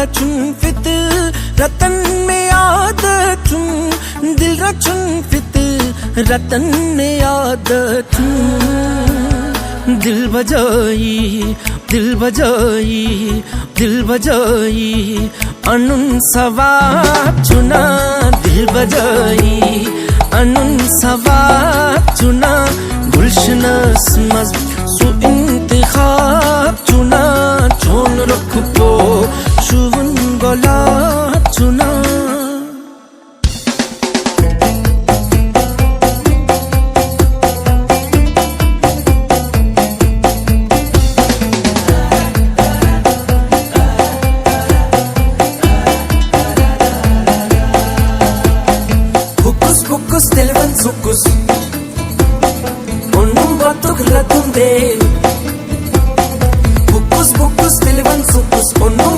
rachun fitil ratan में आदतुन दिल rachun fitil ratan में आदतुन दिल बजाई दिल बजाई दिल बजाई अनुन सवाब चुना दिल बजाई अनुन सवाब चुना गुलशन मज़ सु इंतखाब चुना चोन रख पो शुवन गुलाब चुना Hukus telefon sukus Onum batuk latunde Hukus telefon sukus Onum